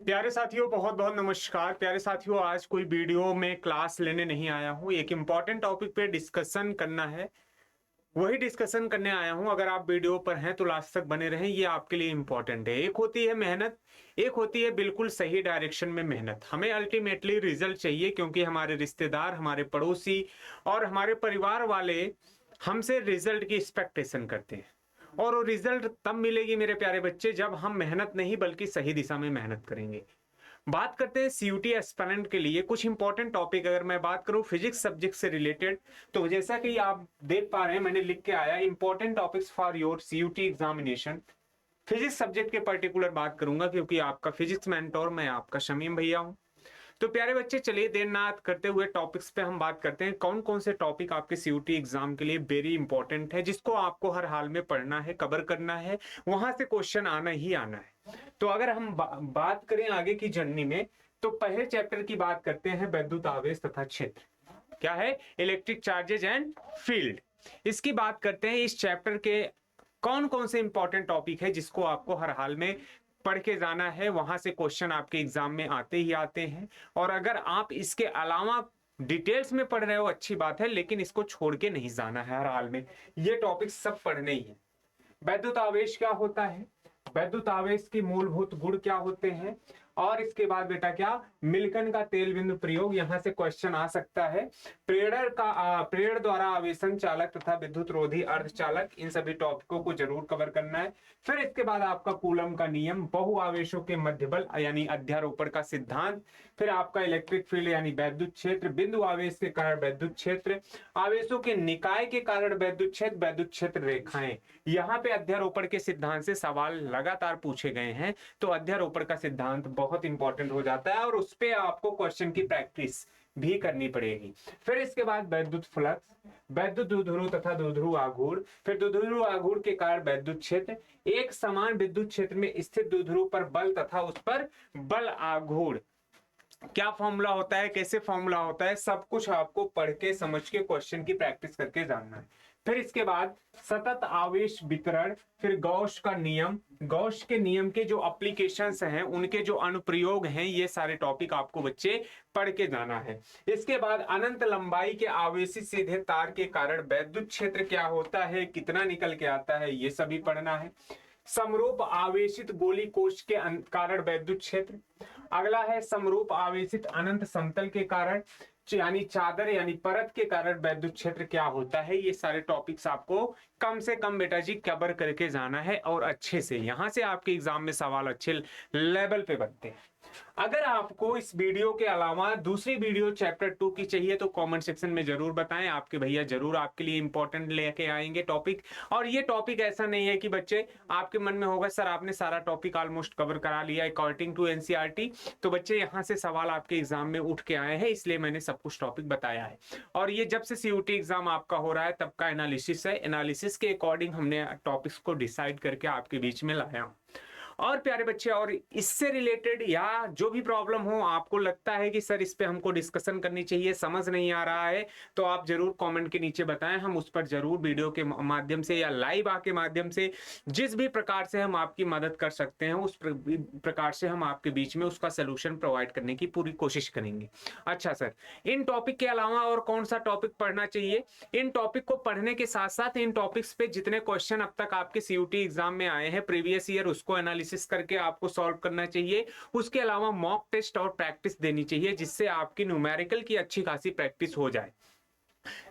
प्यारे साथियों, बहुत बहुत नमस्कार। प्यारे साथियों, आज कोई वीडियो में क्लास लेने नहीं आया हूँ। एक इम्पॉर्टेंट टॉपिक पे डिस्कशन करना है, वही डिस्कशन करने आया हूँ। अगर आप वीडियो पर हैं तो लास्ट तक बने रहें, ये आपके लिए इम्पॉर्टेंट है। एक होती है मेहनत, एक होती है बिल्कुल सही डायरेक्शन में मेहनत। हमें अल्टीमेटली रिजल्ट चाहिए, क्योंकि हमारे रिश्तेदार, हमारे पड़ोसी और हमारे परिवार वाले हमसे रिजल्ट की एक्सपेक्टेशन करते हैं। और वो रिजल्ट तब मिलेगी मेरे प्यारे बच्चे, जब हम मेहनत नहीं बल्कि सही दिशा में मेहनत करेंगे। बात करते हैं सीयूटी एस्पिरेंट के लिए कुछ इंपॉर्टेंट टॉपिक। अगर मैं बात करूं फिजिक्स सब्जेक्ट से रिलेटेड, तो जैसा कि आप देख पा रहे हैं, मैंने लिख के आया important topics for your CUT examination. Physics subject के पर्टिकुलर बात करूंगा, क्योंकि आपका फिजिक्स मेंटोर मैं आपका शमीम भैया हूं। तो प्यारे बच्चे, चलिए देर ना करते हुए टॉपिक्स पे हम बात करते हैं। कौन कौन से टॉपिक आपके सीयूटी एग्जाम के लिए वेरी इंपॉर्टेंट है, जिसको आपको हर हाल में पढ़ना है, कवर करना है, वहां से क्वेश्चन आना ही आना है। तो अगर हम बात करें आगे की जर्नी में, तो पहले चैप्टर की बात करते हैं, वैद्युत आवेश तथा क्षेत्र। क्या है? Electric charges and field. इसकी बात करते हैं। इस चैप्टर के कौन कौन से इंपॉर्टेंट टॉपिक है जिसको आपको हर हाल में पढ़ के जाना है, वहां से क्वेश्चन आपके एग्जाम में आते ही आते हैं। और अगर आप इसके अलावा डिटेल्स में पढ़ रहे हो, अच्छी बात है, लेकिन इसको छोड़ के नहीं जाना है हर हाल में। ये टॉपिक सब पढ़ने ही है। वैद्युत आवेश क्या होता है, वैद्युत आवेश की मूलभूत गुण क्या होते हैं, और इसके बाद बेटा क्या, मिल्टन का तेल बिंदु प्रयोग, यहां से क्वेश्चन आ सकता है। प्रेरण द्वारा आवेशन चालक तथा विद्युत रोधी अर्धचालक, इन सभी टॉपिकों को जरूर कवर करना है। फिर इसके बाद आपका कूलम का नियम, बहु आवेशों के मध्य बल यानी अध्यारोपण का सिद्धांत, फिर आपका इलेक्ट्रिक फील्ड यानी वैद्युत क्षेत्र, बिंदु आवेश के कारण वैद्युत क्षेत्र, आवेशों के निकाय के कारण वैद्युत क्षेत्र रेखाएं। यहाँ पे अध्यारोपण के सिद्धांत से सवाल लगातार पूछे गए हैं, तो अध्यारोपण का सिद्धांत बहुत इंपॉर्टेंट हो जाता है, और उस पे आपको क्वेश्चन की प्रैक्टिस भी करनी पड़ेगी। फिर इसके बाद वैद्युत फ्लक्स, वैद्युत द्विध्रुव तथा द्विध्रुव आघूर्ण, फिर द्विध्रुव आघूर्ण के कारण वैद्युत क्षेत्र, एक समान विद्युत क्षेत्र में स्थित द्विध्रुव पर बल तथा उस पर बल आघूर्ण, क्या फॉर्मूला होता है, कैसे फॉर्मूला होता है, सब कुछ आपको पढ़ के समझ के क्वेश्चन की प्रैक्टिस करके जानना है। फिर इसके बाद सतत आवेश वितरण, फिर गॉस का नियम, गॉस के नियम के जो एप्लीकेशंस हैं, उनके जो अनुप्रयोग हैं, ये सारे टॉपिक आपको बच्चे पढ़ के जाना है। इसके बाद अनंत लंबाई के आवेशित सीधे तार के कारण वैद्युत क्षेत्र क्या होता है, कितना निकल के आता है, ये सभी पढ़ना है। समरूप आवेशित गोली कोश के कारण वैद्युत क्षेत्र। अगला है समरूप आवेशित अनंत समतल के कारण, यानी चादर यानी परत के कारण वैद्युत क्षेत्र क्या होता है। ये सारे टॉपिक्स आपको कम से कम बेटा जी कवर करके जाना है, और अच्छे से। यहां से आपके एग्जाम में सवाल अच्छे लेवल पे बनते हैं। अगर आपको इस वीडियो के अलावा दूसरी वीडियो चैप्टर 2 की चाहिए, तो कमेंट सेक्शन में जरूर बताएं। आपके भैया जरूर आपके लिए इंपॉर्टेंट लेके आएंगे टॉपिक। और ये टॉपिक ऐसा नहीं है कि बच्चे आपके मन में होगा सर आपने सारा टॉपिक ऑलमोस्ट कवर करा लिया अकॉर्डिंग टू एनसीईआरटी। तो बच्चे यहाँ से सवाल आपके एग्जाम में उठ के आए हैं, इसलिए मैंने सब कुछ टॉपिक बताया है। और ये जब से सीयूटी एग्जाम आपका हो रहा है तब का एनालिसिस है। एनालिसिस के अकॉर्डिंग हमने टॉपिक्स को डिसाइड करके आपके बीच में लाया हूं। और प्यारे बच्चे, और इससे रिलेटेड या जो भी प्रॉब्लम हो, आपको लगता है कि सर इस पे हमको डिस्कशन करनी चाहिए, समझ नहीं आ रहा है, तो आप जरूर कमेंट के नीचे बताएं। हम उस पर जरूर वीडियो के माध्यम से या लाइव आके माध्यम से जिस भी प्रकार से हम आपकी मदद कर सकते हैं, उस प्रकार से हम आपके बीच में उसका सोल्यूशन प्रोवाइड करने की पूरी कोशिश करेंगे। अच्छा सर, इन टॉपिक के अलावा और कौन सा टॉपिक पढ़ना चाहिए? इन टॉपिक को पढ़ने के साथ साथ इन टॉपिक्स पे जितने क्वेश्चन अब तक आपके सीयूटी एग्जाम में आए हैं प्रीवियस ईयर, उसको एनालिसिस करके आपको सॉल्व करना चाहिए। उसके अलावा मॉक टेस्ट और प्रैक्टिस देनी चाहिए, जिससे आपकी न्यूमेरिकल की अच्छी खासी प्रैक्टिस हो जाए।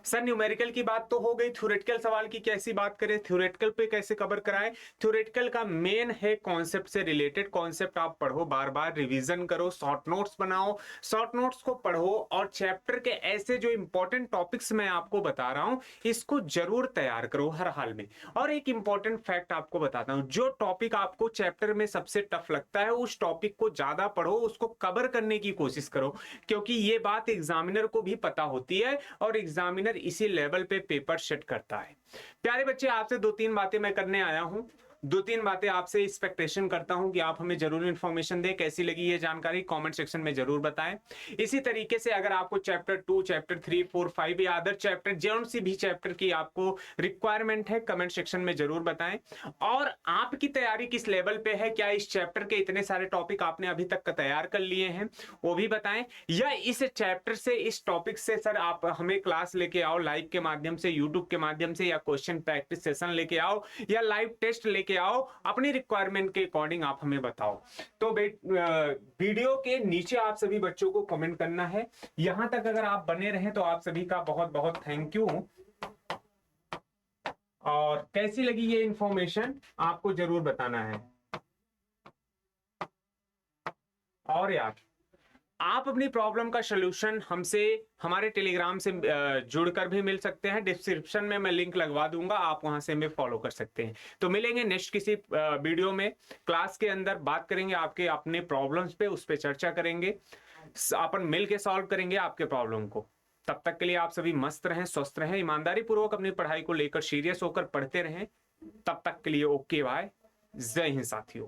सर न्यूमेरिकल की बात तो हो गई, थ्योरेटिकल सवाल की कैसी बात करें, थ्योरेटिकल पे कैसे कवर कराएं? थ्योरेटिकल का मेन है कॉन्सेप्ट से रिलेटेड। कॉन्सेप्ट आप पढ़ो, बार बार रिवीजन करो, शॉर्ट नोट्स बनाओ, शॉर्ट नोट्स को पढ़ो, और चैप्टर के ऐसे जो इंपॉर्टेंट टॉपिक्स मैं आपको बता रहा हूं, इसको जरूर तैयार करो हर हाल में। और एक इंपॉर्टेंट फैक्ट आपको बताता हूं, जो टॉपिक आपको चैप्टर में सबसे टफ लगता है, उस टॉपिक को ज्यादा पढ़ो, उसको कवर करने की कोशिश करो, क्योंकि ये बात एग्जामिनर को भी पता होती है, और एग्जामिनर इसी लेवल पे पेपर सेट करता है। प्यारे बच्चे, आपसे दो तीन बातें मैं करने आया हूं। 2-3 बातें आपसे एक्सपेक्टेशन करता हूं कि आप हमें जरूर इन्फॉर्मेशन दें। कैसी लगी ये जानकारी कमेंट सेक्शन में जरूर बताएं। इसी तरीके से अगर आपको चैप्टर 2, चैप्टर 3, 4, 5 या अदर चैप्टर जौन सी भी चैप्टर की आपको रिक्वायरमेंट है कमेंट सेक्शन में जरूर बताएं। और आपकी तैयारी किस लेवल पे है, क्या इस चैप्टर के इतने सारे टॉपिक आपने अभी तक का तैयार कर लिए हैं वो भी बताएं, या इस चैप्टर से इस टॉपिक से सर आप हमें क्लास लेके आओ लाइव के माध्यम से, यूट्यूब के माध्यम से, या क्वेश्चन प्रैक्टिस सेशन लेके आओ या लाइव टेस्ट लेके आओ, अपनी रिक्वायरमेंट के अकॉर्डिंग आप हमें बताओ। तो वीडियो के नीचे आप सभी बच्चों को कमेंट करना है। यहां तक अगर आप बने रहे तो आप सभी का बहुत बहुत थैंक यू। और कैसी लगी ये इंफॉर्मेशन आपको जरूर बताना है। और यार आप अपनी प्रॉब्लम का सलूशन हमसे हमारे टेलीग्राम से जुड़कर भी मिल सकते हैं। डिस्क्रिप्शन में मैं लिंक लगवा दूंगा, आप वहां से हमें फॉलो कर सकते हैं। तो मिलेंगे नेक्स्ट किसी वीडियो में, क्लास के अंदर बात करेंगे आपके अपने प्रॉब्लम्स पे, उस पे चर्चा करेंगे, अपन मिल के सॉल्व करेंगे आपके प्रॉब्लम को। तब तक के लिए आप सभी मस्त रहें, स्वस्थ रहें, ईमानदारी पूर्वक अपनी पढ़ाई को लेकर सीरियस होकर पढ़ते रहें। तब तक के लिए ओके बाय, जय हिंद साथियों।